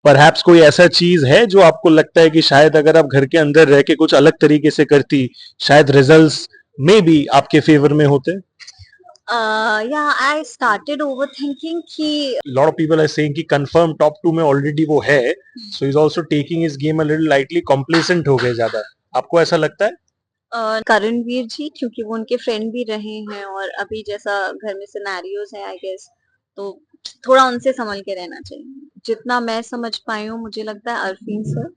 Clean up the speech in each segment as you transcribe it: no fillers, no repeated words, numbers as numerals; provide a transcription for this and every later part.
Perhaps कोई ऐसा चीज है जो आपको लगता है कि शायद अगर आप घर के अंदर रह के कुछ अलग तरीके से करती, शायद रिजल्ट्स में भी आपके फेवर में होते? Yeah, I started overthinking कि lot of people are saying कि कंफर्म टॉप 2 में ऑलरेडी वो है, so is also taking his game a little lightly, complacent हो गए ज्यादा। आपको ऐसा लगता है? करणवीर जी, क्योंकि वो उनके फ्रेंड भी रहे हैं और अभी जैसा घर में सिनेरियोज है आई गेस, तो थोड़ा उनसे संभल के रहना चाहिए। जितना मैं समझ पाई हूँ मुझे लगता है अरफीन सर,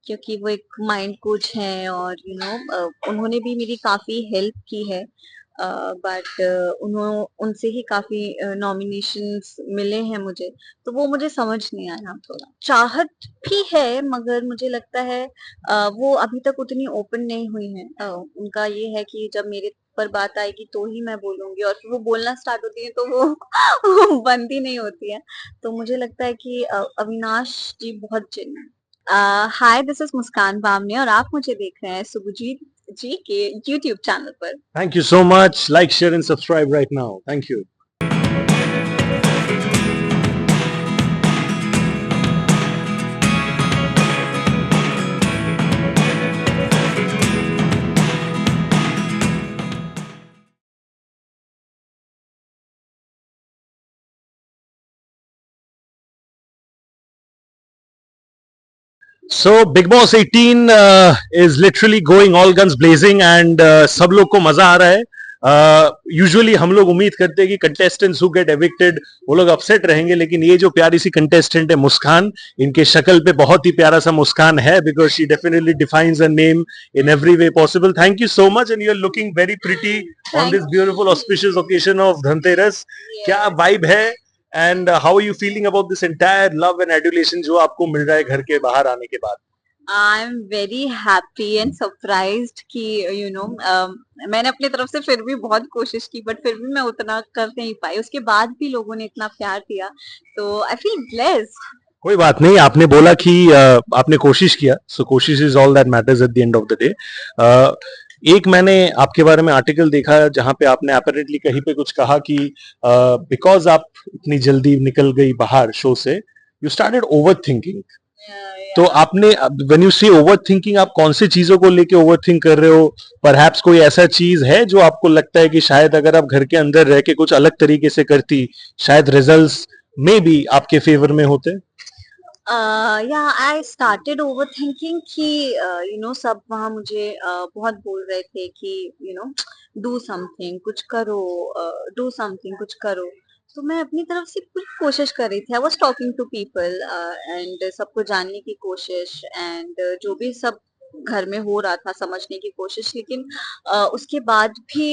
क्योंकि वो एक माइंड कोच हैं और उन्होंने भी मेरी काफी हेल्प की है। बट उनसे ही काफी नॉमिनेशंस मिले हैं मुझे, तो वो मुझे समझ नहीं आया। थोड़ा चाहत भी है मगर मुझे लगता है वो अभी तक उतनी ओपन नहीं हुई है। उनका ये है कि जब मेरे पर बात आएगी तो ही मैं बोलूंगी, और फिर वो बोलना स्टार्ट होती है तो वो बंद ही नहीं होती है। तो मुझे लगता है कि अविनाश जी बहुत जेन्युइन। हाय, दिस इज मुस्कान बामने और आप मुझे देख रहे हैं सुभजीत जी के यूट्यूब चैनल पर। Thank you so much. Like, share and subscribe right now. Thank you. So big boss 18 is literally going all guns blazing and सब लोग को मजा आ रहा है। यूजुअली हम लोग उम्मीद करते हैं कि कंटेस्टेंट्स हु गेट एविक्टेड वो लोग अपसेट रहेंगे, लेकिन ये जो प्यारी सी कंटेस्टेंट है मुस्कान, इनके शक्ल पे बहुत ही प्यारा सा मुस्कान है, because she definitely defines a name in every way possible. Thank you so much and you are looking very pretty on thank this beautiful auspicious occasion of Dhanteras. क्या यू। वाइब है and how are you feeling about this entire love and adulation जो आपको मिल रहा है घर के बाहर आने के बाद? I am very happy and surprised कि मैंने अपनी तरफ से फिर भी बहुत कोशिश की, बट फिर भी मैं उतना कर नहीं पाई। उसके बाद भी लोगों ने इतना प्यार दिया, तो आई फील ब्लेस्ड। कोई बात नहीं, आपने बोला कि आपने कोशिश किया, सो कोशिश is all that matters at the end of the day. एक मैंने आपके बारे में आर्टिकल देखा जहां पे आपने अपेरेंटली कहीं पे कुछ कहा कि बिकॉज आप इतनी जल्दी निकल गई बाहर शो से, यू स्टार्टेड ओवर थिंकिंग। तो आपने, व्हेन यू से ओवर थिंकिंग, आप कौन सी चीजों को लेके ओवर थिंक कर रहे हो? परहैप्स कोई ऐसा चीज है जो आपको लगता है कि शायद अगर आप घर के अंदर रह के कुछ अलग तरीके से करती, शायद रिजल्ट्स में भी आपके फेवर में होते? या आई स्टार्टेड ओवर थिंकिंग कि सब वहाँ मुझे बहुत बोल रहे थे कि डू समथिंग, कुछ करो, डू समथिंग, कुछ करो। तो मैं अपनी तरफ से पूरी कोशिश कर रही थी। I was talking to people and सबको जानने की कोशिश, एंड जो भी सब घर में हो रहा था समझने की कोशिश, लेकिन उसके बाद भी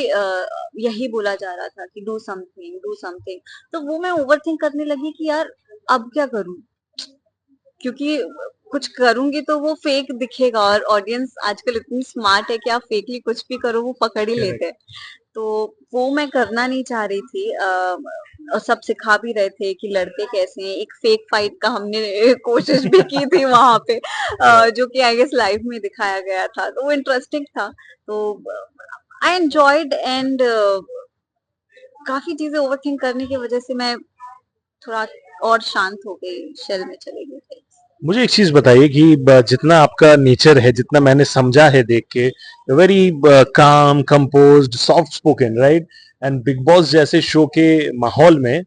यही बोला जा रहा था कि डू समथिंग, डू समथिंग। तो वो मैं ओवर थिंक करने लगी कि यार अब क्या करूं, क्योंकि कुछ करूंगी तो वो फेक दिखेगा, और ऑडियंस आजकल इतनी स्मार्ट है कि आप फेकली कुछ भी करो वो पकड़ ही लेते हैं। तो वो मैं करना नहीं चाह रही थी। और सब सिखा भी रहे थे कि लड़ते कैसे हैं। एक फेक फाइट का हमने कोशिश भी की थी वहां पे, जो कि आई गेस लाइव में दिखाया गया था, तो वो इंटरेस्टिंग था। तो आई एंजॉयड एंड काफी चीजें ओवरथिंक करने की वजह से मैं थोड़ा और शांत हो गई, शेल में चली गई। मुझे एक चीज बताइए कि जितना आपका नेचर है, जितना मैंने समझा है देख के, very calm, composed, soft spoken, right? And Bigg Boss जैसे शो के माहौल में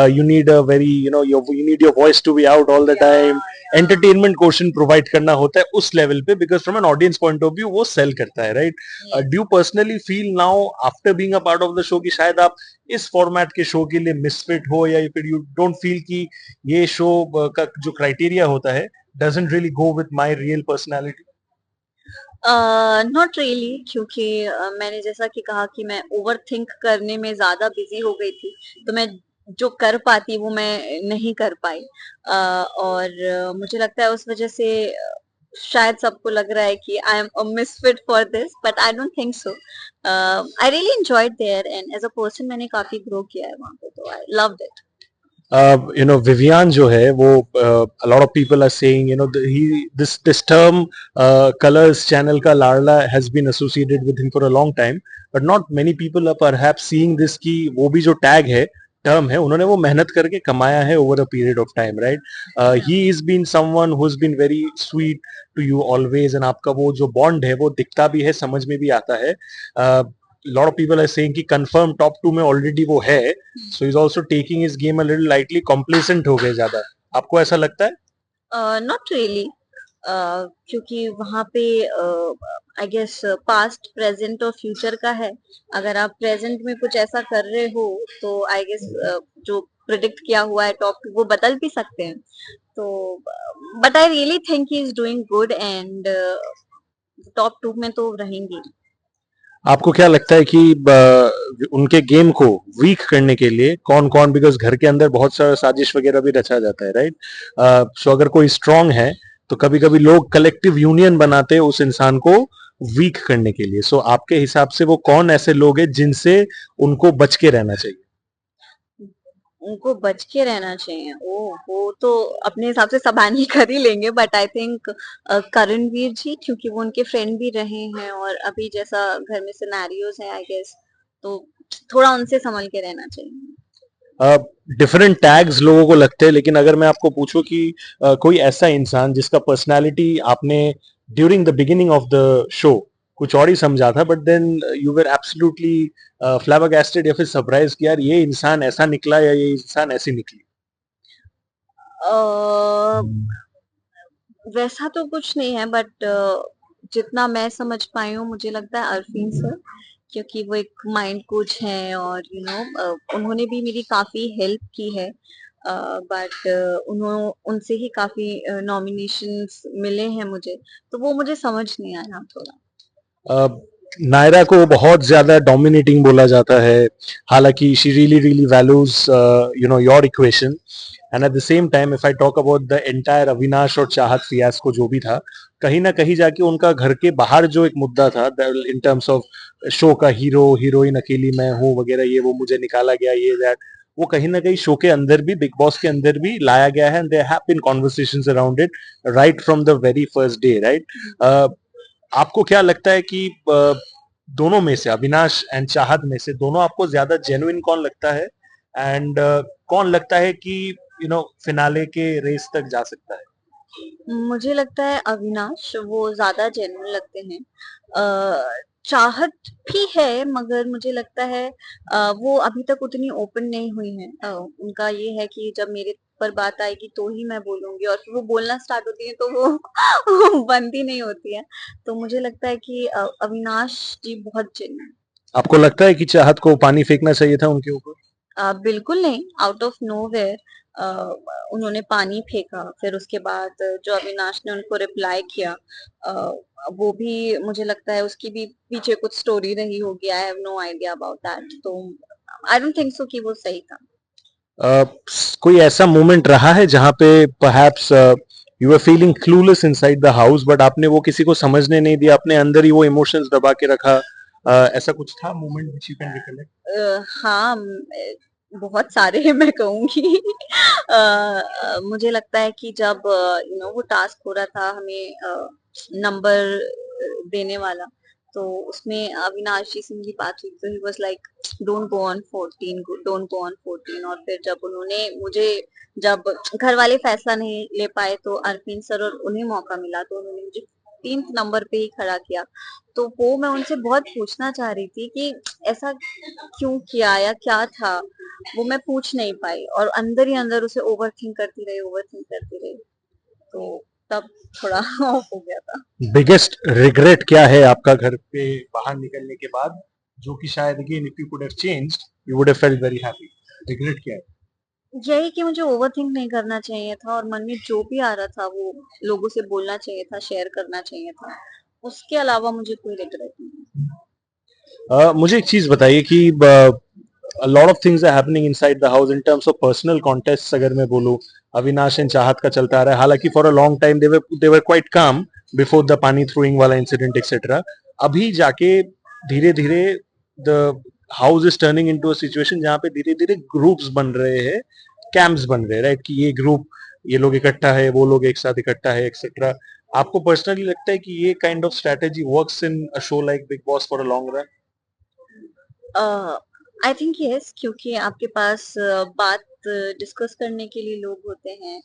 you need a very, you need your voice to be out all the time. Entertainment question provide करना होता है उस लेवल पे, because from an audience point of view वो सेल करता है, right? Do you personally feel now after being a part of the show कि शायद आप इस फॉर्मेट के शो के लिए मिसफिट हो, या फिर यू डोंट फील कि ये शो का जो क्राइटेरिया होता है doesn't really go with my real personality? Not really, क्योंकि मैंने जैसा कि कहा कि मैं ओवरथिंक करने में ज्यादा बिजी हो गई थी, तो मैं जो कर पाती वो मैं नहीं कर पाई। और मुझे लगता है उस वजह से शायद सबको लग रहा है कि I am a misfit for this, but I don't think so. I really enjoyed there and as a person मैंने काफी ग्रो किया है वहां पे, तो आई लव्ड इट। Vivian जो है वो, a lot of people are saying, this term, colors channel का लाडला has been associated with him for a long time, but not many people are perhaps seeing this कि वो भी जो tag है टर्म है, उन्होंने वो मेहनत करके कमाया है over a period of time, right? या he is been someone who is been very sweet to you always, and आपका वो जो बॉन्ड है वो दिखता भी है, समझ में भी आता है। Lot of people are saying कि कंफर्म टॉप टू में ऑलरेडी वो है, so is also taking his game a little lightly, complacent हो गए ज्यादा। आपको ऐसा लगता है? नॉट रियली, क्योंकि वहाँ पे आई गेस पास्ट प्रेजेंट और फ्यूचर का है। अगर आप प्रेजेंट में कुछ ऐसा कर रहे हो तो आई गेस जो प्रिडिक्ट किया हुआ है टॉप टू वो बदल भी सकते हैं। तो but I really think he is doing good and top two में तो रहेंगे। आपको क्या लगता है कि उनके गेम को वीक करने के लिए कौन कौन, बिकॉज घर के अंदर बहुत सारा साजिश वगैरह भी रचा जाता है, राइट? सो अगर कोई स्ट्रांग है तो कभी कभी लोग कलेक्टिव यूनियन बनाते हैं उस इंसान को वीक करने के लिए। सो आपके हिसाब से वो कौन ऐसे लोग हैं जिनसे उनको बच के रहना चाहिए? उनको बच के रहना चाहिए। ओह! वो तो अपने हिसाब से सब हैंडल कर ही लेंगे, बट आई थिंक करणवीर जी, क्योंकि वो उनके फ्रेंड भी रहे हैं और अभी जैसा घर में सिनेरियोज़ हैं आई गेस, तो थोड़ा उनसे संभल के रहना चाहिए। डिफरेंट टैग्स लोगों को लगते हैं, लेकिन अगर मैं आपको पूछूं कि कोई ऐसा इंसान जिसका पर्सनालिटी आपने during the beginning of the show कुछ और ही समझा था, but then you were absolutely flabbergasted या फिर सरप्राइज कि यार ये इंसान ऐसा निकला या ये इंसान ऐसी निकली। अ, वैसा तो कुछ नहीं है, बट जितना मैं समझ पाई हूँ मुझे लगता है अरफीन सर, क्योंकि वो एक माइंड कोच हैं और उन्होंने भी मेरी काफी हेल्प की है। बट उनसे ही काफी नॉमिनेशंस मिले हैं मुझे, तो वो मुझे समझ नहीं आया थोड़ा। नायरा को बहुत ज्यादा डोमिनेटिंग बोला जाता है, हालांकि she really really values your equation. And at the same time if I talk about the entire Avinash और चाहत फियास्को जो भी था, कहीं ना कहीं जाके उनका घर के बाहर जो एक मुद्दा था इन टर्म्स ऑफ शो का हीरो हीरोइन अकेली मैं हूँ वगैरह, ये वो मुझे निकाला गया, ये दैट, वो कहीं ना कहीं शो के अंदर भी, बिग बॉस के अंदर भी लाया गया है, and there have been conversations around it right from the very first day, right? आपको क्या लगता है कि दोनों में से, अविनाश एंड चाहत में से, दोनों आपको ज्यादा जेन्युइन कौन लगता है? एंड कौन लगता है कि फिनाले के रेस तक जा सकता है? मुझे लगता है अविनाश वो ज्यादा जेन्युइन लगते हैं। चाहत भी है, मगर मुझे लगता है वो अभी तक उतनी ओपन नहीं हुई है। उनका ये है कि जब मेरे पर बात आएगी तो ही मैं बोलूंगी, और फिर वो बोलना स्टार्ट होती है तो वो वो बंद ही नहीं होती है। तो मुझे लगता है कि अविनाश जी बहुत जेन्युइन। आपको लगता है कि चाहत को पानी फेंकना चाहिए था उनके ऊपर? बिल्कुल नहीं, आउट ऑफ नोवेयर अ, उन्होंने पानी फेंका, फिर उसके बाद जो अविनाश ने उनको रिप्लाई किया, अ, वो भी मुझे लगता है उसकी भी पीछे कुछ स्टोरी रही होगी। I have no idea about that, तो आई डोंट थिंक सो कि वो सही था। कोई ऐसा मोमेंट रहा है जहां पे perhaps you were feeling clueless inside the house, but आपने वो किसी को समझने नहीं दिया, अपने अंदर ही वो इमोशंस दबा के रखा? ऐसा कुछ था moment which you can recollect? हाँ, बहुत सारे हैं मैं कहूँगी। मुझे लगता है कि जब वो टास्क हो रहा था हमें नंबर देने वाला, तो उसमें अविनाश जी से मेरी बात हुई, तो he was like don't go on 14, don't go on 14। और फिर जब उन्होंने मुझे, जब घर वाले फैसला नहीं ले पाए तो अरविंद सर और उन्हें मौका मिला, तो उन्होंने मुझे 3th नंबर पे ही खड़ा किया। तो वो मैं उनसे बहुत पूछना चाह रही थी कि ऐसा क्यों किया या क्या था? वो मैं पूछ नहीं पाई और अंदर ही अंदर उसे ओवरथिंक करती रही। तो तब थोड़ा ऑफ हो गया था। बिगेस्ट रिग्रेट क्या है आपका घर पे बाहर निकलने के बाद, जो कि शायद again if you could have changed you would have felt very happy? Regret क्या है? यही कि मुझे ओवरथिंक नहीं करना चाहिए था और मन में जो भी आ रहा था वो लोगों से बोलना चाहिए था, शेयर करना चाहिए था। उसके अलावा मुझे कोई रिग्रेट नहीं है। मुझे एक चीज बताइए कि a lot of things are happening inside the house in terms of personal contests, अगर मैं बोलूं, अविनाश एंड चाहत का चलता आ रहा है, हालांकि for a long time they were quite काम बिफोर द पानी थ्रोइंग वाला इंसिडेंट एक्सेट्रा। अभी जाके धीरे धीरे the house is turning into a situation जहां पे धीरे धीरे ग्रुप्स बन रहे हैं, कैंप्स बन रहे हैं, राइट? कि ये ग्रुप, ये लोग इकट्ठा है, वो लोग एक साथ इकट्ठा है, एक्सेट्रा। आपको पर्सनली लगता है कि ये kind of strategy works in a show like big boss for a long run? I think yes, क्योंकि आपके पास बात डिस्कस करने के लिए लोग होते हैं,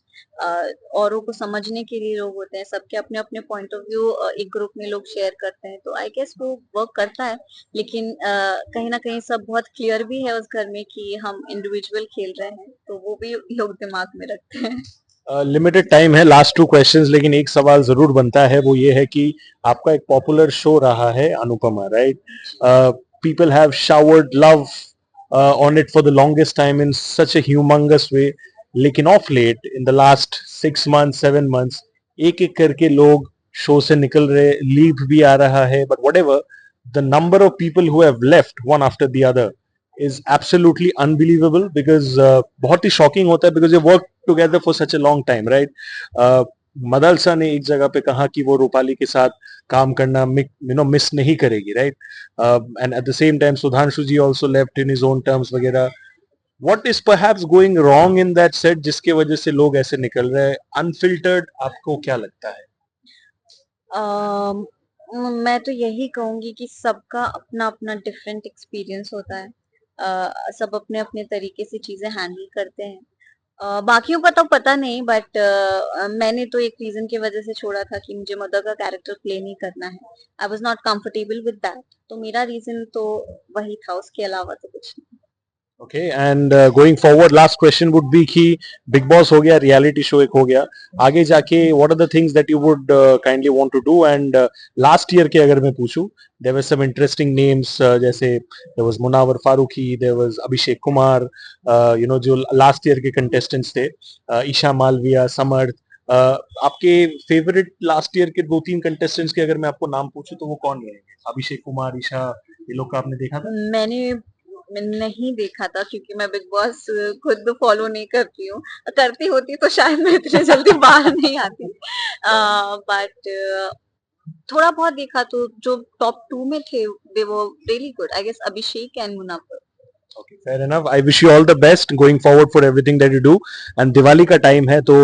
औरों को समझने के लिए लोग होते हैं, सबके अपने-अपने पॉइंट ऑफ व्यू एक ग्रुप में लोग शेयर करते हैं, तो आई गेस वो वर्क करता है। लेकिन कहीं न कहीं सब बहुत क्लियर भी है उस घर में कि हम इंडिविजुअल खेल रहे हैं, तो वो भी लोग दिमाग में रखते हैं। लिमिटेड टाइम है, लास्ट टू क्वेश्चंस, लेकिन एक सवाल जरूर बनता है, वो ये है कि आपका एक पॉपुलर शो रहा है अनुपमा, right? People have showered love on it for the longest time in such a humongous way, लेकिन of late in the last 6 months 7 months एक एक करके लोग शो से निकल रहे, लीव भी आ रहा है, but what ever the number of people who have left one after the other is absolutely unbelievable because बहुत ही शॉकिंग होता है because they worked together for such a long time, right? Madalsa ने एक जगह पे कहा कि वो रूपाली के साथ काम करना मिस नहीं करेगी, right? And at the same time Sudhanshu ji also left in his own terms वगैरह. What is perhaps going wrong in that set जिसके वजह से लोग ऐसे निकल रहे हैं अनफिल्टर्ड? आपको क्या लगता है? अम, मैं तो यही कहूँगी कि सबका अपना-अपना डिफरेंट एक्सपीरियंस होता है। सब अपने-अपने तरीके से चीज़ें हैंडल करते हैं। बाकियों का तो पता नहीं, बट मैंने तो एक रीज़न की वज़ह से छोड़ा था कि मुझे मदर का कैरेक्टर प्ले नहीं करना है। I was not comfortable with that, तो मेरा रीज़न तो वही था, उसके अलावा तो कुछ नहीं। Okay, and going forward last question would be कि बिग बॉस हो गया, रियलिटी शो एक हो गया, आगे जाके what are the things that you would kindly want to do? And last year के अगर मैं पूछूं, there were some interesting names, जैसे there was Munawar Faruqui, there was Abhishek Kumar, जो लास्ट ईयर के कंटेस्टेंट्स थे, ईशा मालविया, समर्थ. आपके फेवरेट लास्ट ईयर के 2-3 कंटेस्टेंट्स के अगर मैं आपको नाम पूछूं तो वो कौन रहेंगे? अभिषेक कुमार, ईशा, ये लोग का आपने देखा था? मैंने नहीं देखा था, क्योंकि मैं बिग बॉस खुद फॉलो नहीं करती हूँ। करती होती तो शायद मैं इतने जल्दी बाहर नहीं आती। बट थोड़ा बहुत देखा, तो जो टॉप 2 में थे, they were really good. I guess Abhishek and Munawar. Okay, fair enough. I wish you all the best going forward for everything that you do. And Diwali का टाइम है तो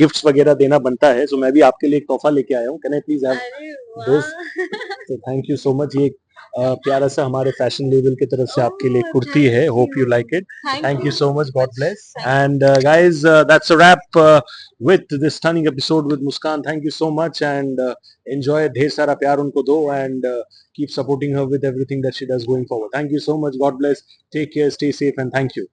गिफ्ट्स वगैरह देना बनता है. So मैं भी आपके लिए एक तोहफा लेके आया हूँ. Can I please have अरे this? वाह! So thank you so much. ये प्यारा सा हमारे फैशन लेवल की तरफ से आपके लिए ओह, कुर्ती थैंक है. Hope you you. like it. Thank Thank you you so so much. God much. bless. Thank you. And guys, that's a wrap with this stunning episode with Muskan. Thank you so much and enjoy. ढेर सारा प्यार उनको दो and keep supporting her with everything that she does going forward. Thank you so much. God bless. Take care. Stay safe and thank you.